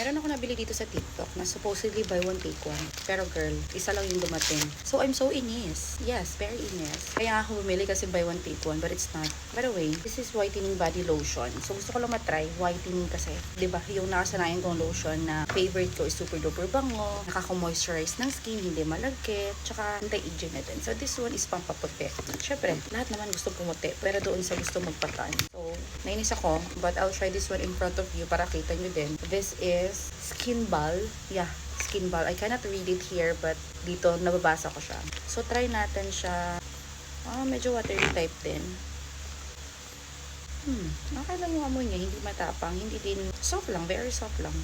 Meron ako nabili dito sa TikTok na supposedly buy one take one. Pero girl, isa lang yung dumating. So I'm so inis. Yes, very inis. Kaya ako bumili kasi buy one take one, but it's not. By the way, this is whitening body lotion. So gusto ko lang matry whitening kasi. 'Di ba? Yung nakasanayan kong lotion na favorite ko is super duper bango, nakaka-moisturize ng skin, hindi malagkit, tsaka anti-aging na din. So this one is pampaputi. Syempre, lahat naman gusto pumuti, pero doon sa gusto magpatan. So, nainis ako, but I'll try this one in front of you para kita nyo din. This is Skin Ball. Yeah, Skin Ball. I cannot read it here, but dito nababasa ko siya. So, try natin siya. Medyo watery type din. Okay lang yung amoy niya. Hindi matapang. Hindi din soft lang. Very soft lang.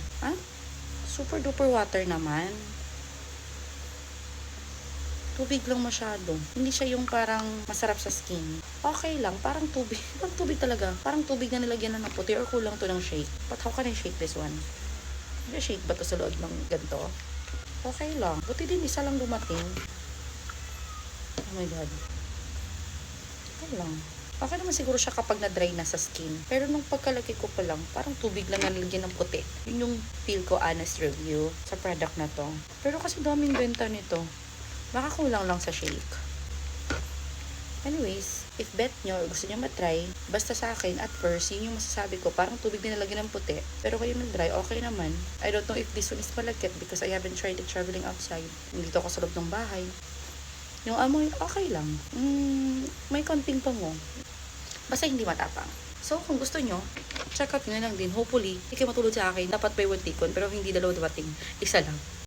Super duper water naman. Tubig lang masyado. Hindi siya yung parang masarap sa skin. Okay lang, parang tubig. Parang tubig talaga. Parang tubig na nilagyan na ng puti or kulang to ng shake. But how can I shake this one? Shake ba to sa loob ng ganito? Okay lang. Buti din isa lang dumating. Oh my god. Okay lang. Okay naman siguro siya kapag na-dry na sa skin. Pero nung pagkalagay ko pa lang, parang tubig lang nalagyan ng puti. Yun yung feel ko, honest review sa product na to. Pero kasi daming benta nito. Baka kulang lang sa shake. Anyways, if bet nyo or gusto nyo matry, basta sa akin, at first, yun yung masasabi ko, parang tubig na nalagyan ng puti. Pero kayo nag-dry, okay naman. I don't know if this one is malagkit because I haven't tried it traveling outside. Dito ako sa loob ng bahay. Yung amoy, okay lang. May konting pango. Basta hindi matapang. So, kung gusto nyo, check out nyo lang din. Hopefully, hindi kayo matulad sa akin. Dapat by one take one, pero hindi dalawa dumating. Isa lang.